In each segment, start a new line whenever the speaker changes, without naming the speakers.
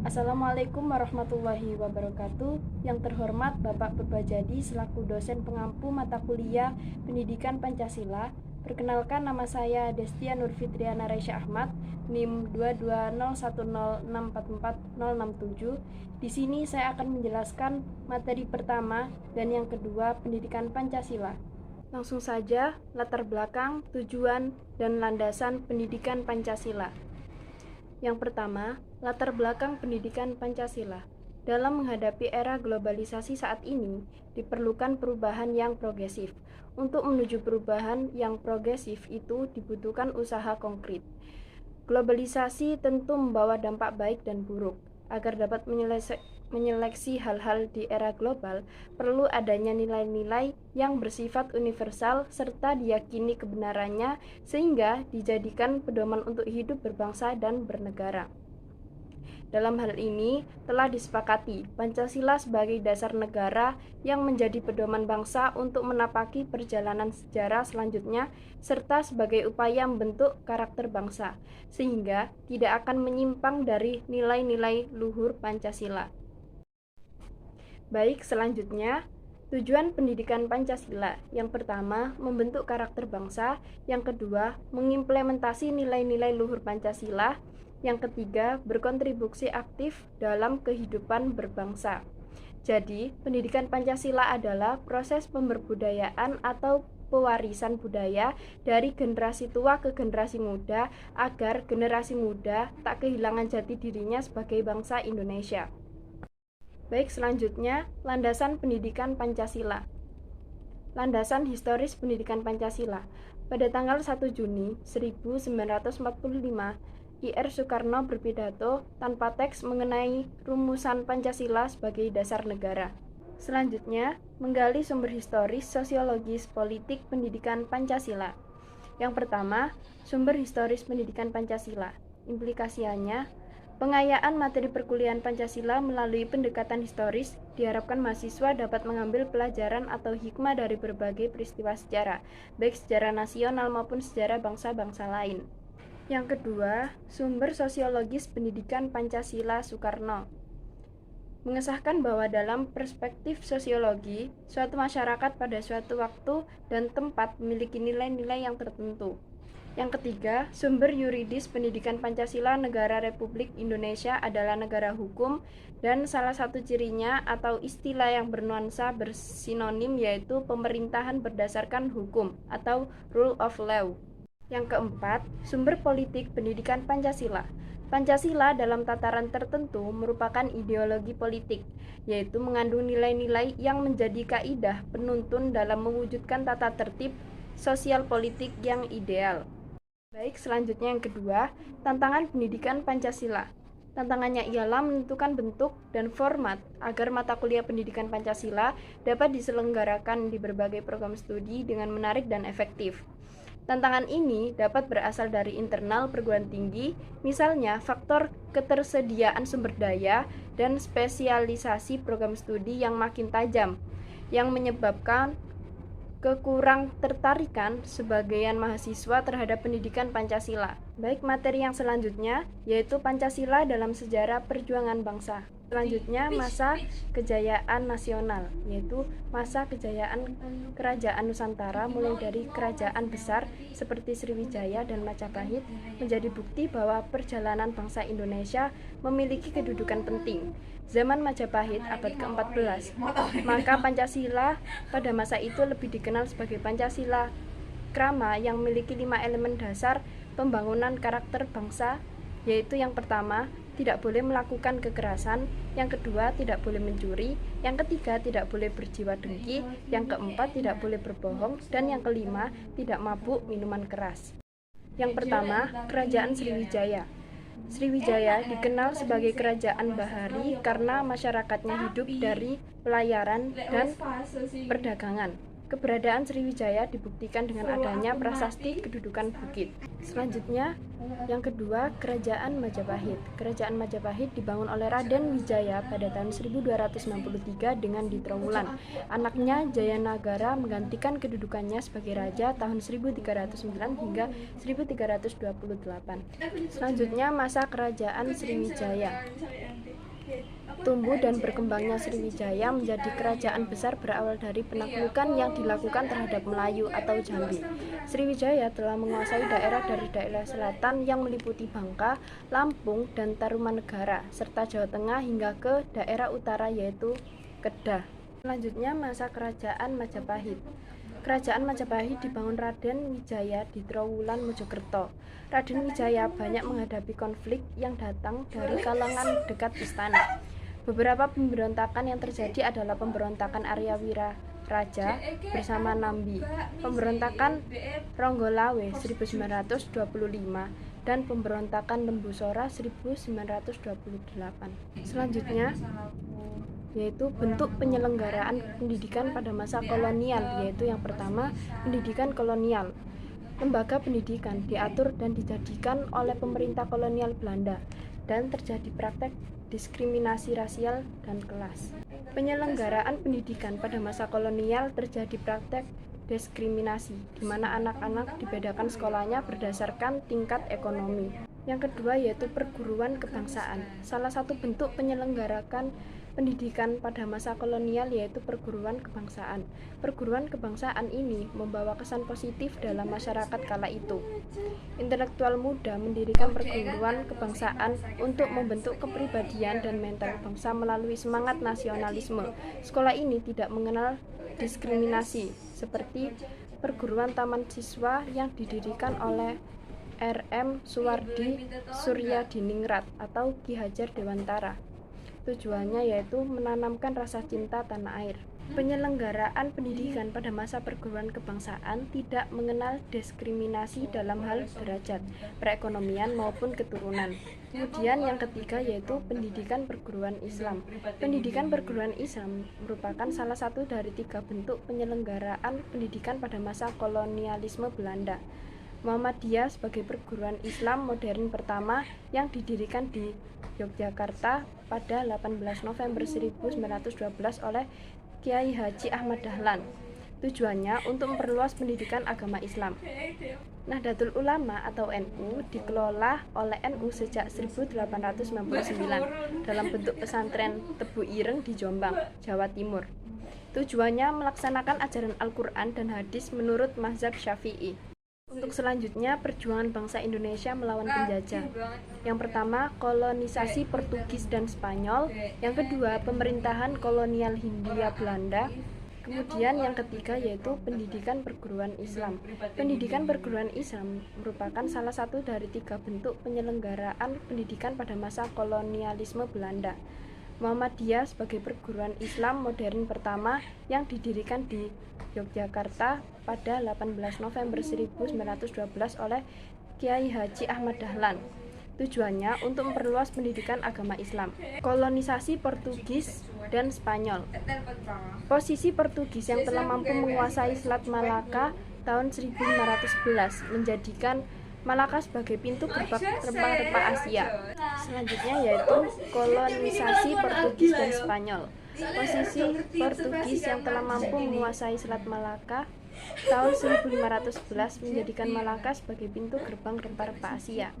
Assalamualaikum warahmatullahi wabarakatuh. Yang terhormat Bapak Purbajadi selaku dosen pengampu mata kuliah Pendidikan Pancasila. Perkenalkan, nama saya Destia Nurfitriana Raisya Ahmad, NIM 22010644067. Di sini saya akan menjelaskan materi pertama dan yang kedua Pendidikan Pancasila. Langsung saja, latar belakang, tujuan, dan landasan Pendidikan Pancasila. Yang pertama, latar belakang pendidikan Pancasila. Dalam menghadapi era globalisasi saat ini, diperlukan perubahan yang progresif. Untuk menuju perubahan yang progresif itu dibutuhkan usaha konkret. Globalisasi tentu membawa dampak baik dan buruk. Agar dapat menyeleksi hal-hal di era global, perlu adanya nilai-nilai yang bersifat universal serta diyakini kebenarannya sehingga dijadikan pedoman untuk hidup berbangsa dan bernegara. Dalam hal ini telah disepakati Pancasila sebagai dasar negara yang menjadi pedoman bangsa untuk menapaki perjalanan sejarah selanjutnya serta sebagai upaya membentuk karakter bangsa sehingga tidak akan menyimpang dari nilai-nilai luhur Pancasila. Baik, selanjutnya tujuan pendidikan Pancasila. Yang pertama, membentuk karakter bangsa. Yang kedua, mengimplementasi nilai-nilai luhur Pancasila. Yang ketiga, berkontribusi aktif dalam kehidupan berbangsa. Jadi, pendidikan Pancasila adalah proses pemberdayaan atau pewarisan budaya dari generasi tua ke generasi muda agar generasi muda tak kehilangan jati dirinya sebagai bangsa Indonesia. Baik, selanjutnya landasan pendidikan Pancasila. Landasan historis pendidikan Pancasila. Pada tanggal 1 Juni 1945, Ir Soekarno berpidato tanpa teks mengenai rumusan Pancasila sebagai dasar negara. Selanjutnya, menggali sumber historis, sosiologis, politik, pendidikan Pancasila. Yang pertama, sumber historis pendidikan Pancasila. Implikasinya, pengayaan materi perkuliahan Pancasila melalui pendekatan historis diharapkan mahasiswa dapat mengambil pelajaran atau hikmah dari berbagai peristiwa sejarah, baik sejarah nasional maupun sejarah bangsa-bangsa lain. Yang kedua, sumber sosiologis pendidikan Pancasila Soekarno. Mengesahkan bahwa dalam perspektif sosiologi, suatu masyarakat pada suatu waktu dan tempat memiliki nilai-nilai yang tertentu. Yang ketiga, sumber yuridis pendidikan Pancasila Negara Republik Indonesia adalah negara hukum dan salah satu cirinya atau istilah yang bernuansa bersinonim yaitu pemerintahan berdasarkan hukum atau rule of law. Yang keempat, sumber politik pendidikan Pancasila. Pancasila dalam tataran tertentu merupakan ideologi politik, yaitu mengandung nilai-nilai yang menjadi kaidah penuntun dalam mewujudkan tata tertib sosial politik yang ideal. Baik, selanjutnya yang kedua, tantangan pendidikan Pancasila. Tantangannya ialah menentukan bentuk dan format agar mata kuliah pendidikan Pancasila dapat diselenggarakan di berbagai program studi dengan menarik dan efektif. Tantangan ini dapat berasal dari internal perguruan tinggi, misalnya faktor ketersediaan sumber daya dan spesialisasi program studi yang makin tajam, yang menyebabkan kekurang tertarikan sebagian mahasiswa terhadap pendidikan Pancasila. Baik, materi yang selanjutnya yaitu Pancasila dalam sejarah perjuangan bangsa. Selanjutnya masa kejayaan nasional, yaitu masa kejayaan kerajaan Nusantara mulai dari kerajaan besar seperti Sriwijaya dan Majapahit menjadi bukti bahwa perjalanan bangsa Indonesia memiliki kedudukan penting. Zaman Majapahit abad ke-14, maka Pancasila pada masa itu lebih dikenal sebagai Pancasila Krama yang memiliki 5 elemen dasar pembangunan karakter bangsa, yaitu yang pertama, tidak boleh melakukan kekerasan, yang kedua, tidak boleh mencuri, yang ketiga, tidak boleh berjiwa dengki, yang keempat, tidak boleh berbohong, dan yang kelima, tidak mabuk minuman keras. Yang pertama, Kerajaan Sriwijaya. Sriwijaya dikenal sebagai kerajaan bahari karena masyarakatnya hidup dari pelayaran dan perdagangan. Keberadaan Sriwijaya dibuktikan dengan adanya prasasti kedudukan bukit. Selanjutnya, yang kedua, Kerajaan Majapahit. Kerajaan Majapahit dibangun oleh Raden Wijaya pada tahun 1293 dengan di Trowulan. Anaknya Jayanagara menggantikan kedudukannya sebagai raja tahun 1309 hingga 1328. Selanjutnya, masa Kerajaan Sriwijaya. Tumbuh dan berkembangnya Sriwijaya menjadi kerajaan besar berawal dari penaklukan yang dilakukan terhadap Melayu atau Jambi. Sriwijaya telah menguasai daerah dari daerah selatan yang meliputi Bangka, Lampung, dan Tarumanegara, serta Jawa Tengah hingga ke daerah utara yaitu Kedah. Selanjutnya masa Kerajaan Majapahit. Kerajaan Majapahit dibangun Raden Wijaya di Trowulan, Mojokerto. Raden Wijaya banyak menghadapi konflik yang datang dari kalangan dekat istana. Beberapa pemberontakan yang terjadi adalah pemberontakan Arya Wira Raja bersama Nambi, pemberontakan Ronggolawe 1925, dan pemberontakan Lembu Sora 1928. Selanjutnya yaitu bentuk penyelenggaraan pendidikan pada masa kolonial, yaitu yang pertama, pendidikan kolonial. Lembaga pendidikan diatur dan dijadikan oleh pemerintah kolonial Belanda dan terjadi praktek diskriminasi rasial dan kelas. Penyelenggaraan pendidikan pada masa kolonial terjadi praktek diskriminasi, di mana anak-anak dibedakan sekolahnya berdasarkan tingkat ekonomi. Yang kedua yaitu perguruan kebangsaan. Salah satu bentuk penyelenggaraan pendidikan pada masa kolonial yaitu perguruan kebangsaan. Perguruan kebangsaan ini membawa kesan positif dalam masyarakat kala itu. Intelektual muda mendirikan perguruan kebangsaan untuk membentuk kepribadian dan mental bangsa melalui semangat nasionalisme. Sekolah ini tidak mengenal diskriminasi, seperti perguruan taman siswa yang didirikan oleh R.M. Suwardi Suryadiningrat atau Ki Hajar Dewantara. Tujuannya yaitu menanamkan rasa cinta tanah air. Penyelenggaraan pendidikan pada masa perguruan kebangsaan tidak mengenal diskriminasi dalam hal derajat, perekonomian maupun keturunan. Kemudian yang ketiga yaitu pendidikan perguruan Islam. Pendidikan perguruan Islam merupakan salah satu dari 3 bentuk penyelenggaraan pendidikan pada masa kolonialisme Belanda. Muhammadiyah sebagai perguruan Islam modern pertama yang didirikan di Yogyakarta pada 18 November 1912 oleh Kiai Haji Ahmad Dahlan. Tujuannya untuk memperluas pendidikan agama Islam. Nahdlatul Ulama atau NU dikelola oleh NU sejak 1899 dalam bentuk pesantren Tebu Ireng di Jombang, Jawa Timur. Tujuannya melaksanakan ajaran Al-Quran dan hadis menurut mazhab Syafi'i. Untuk selanjutnya, perjuangan bangsa Indonesia melawan penjajah. Yang pertama, kolonisasi Portugis dan Spanyol. Yang kedua, pemerintahan kolonial Hindia Belanda. Kemudian yang ketiga yaitu pendidikan perguruan Islam. Pendidikan perguruan Islam merupakan salah satu dari 3 bentuk penyelenggaraan pendidikan pada masa kolonialisme Belanda. Muhammadiyah sebagai perguruan Islam modern pertama yang didirikan di Yogyakarta pada 18 November 1912 oleh Kiai Haji Ahmad Dahlan. Tujuannya untuk memperluas pendidikan agama Islam. Kolonisasi Portugis dan Spanyol. Posisi Portugis yang telah mampu menguasai Selat Malaka tahun 1511 menjadikan Malaka sebagai pintu gerbang rempah-rempah Asia. Selanjutnya yaitu kolonisasi Portugis dan Spanyol. Posisi Portugis yang telah mampu menguasai Selat Malaka tahun 1511 menjadikan Malaka sebagai pintu gerbang rempah-rempah Asia.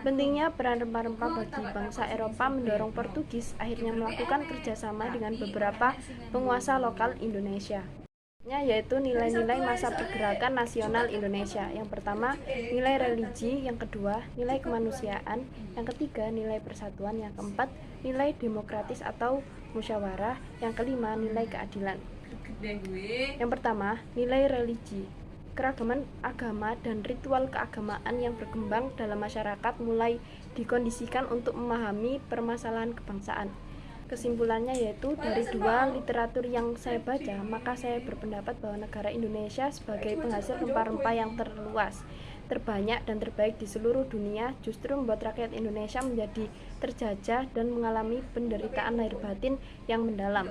Pentingnya peran rempah-rempah bagi bangsa Eropa mendorong Portugis akhirnya melakukan kerjasama dengan beberapa penguasa lokal Indonesia. Yaitu nilai-nilai masa pergerakan nasional Indonesia. Yang pertama, nilai religi. Yang kedua, nilai kemanusiaan. Yang ketiga, nilai persatuan. Yang keempat, nilai demokratis atau musyawarah. Yang kelima, nilai keadilan. Yang pertama, nilai religi. Keragaman agama dan ritual keagamaan yang berkembang dalam masyarakat mulai dikondisikan untuk memahami permasalahan kebangsaan. Kesimpulannya yaitu dari 2 literatur yang saya baca, maka saya berpendapat bahwa negara Indonesia sebagai penghasil rempah-rempah yang terluas, terbanyak dan terbaik di seluruh dunia justru membuat rakyat Indonesia menjadi terjajah dan mengalami penderitaan lahir batin yang mendalam.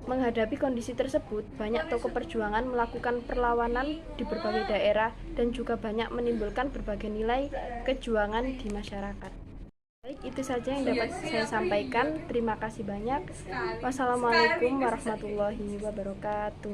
Menghadapi kondisi tersebut, banyak tokoh perjuangan melakukan perlawanan di berbagai daerah dan juga banyak menimbulkan berbagai nilai kejuangan di masyarakat. Baik, itu saja yang dapat saya sampaikan. Terima kasih banyak. Wassalamualaikum warahmatullahi wabarakatuh.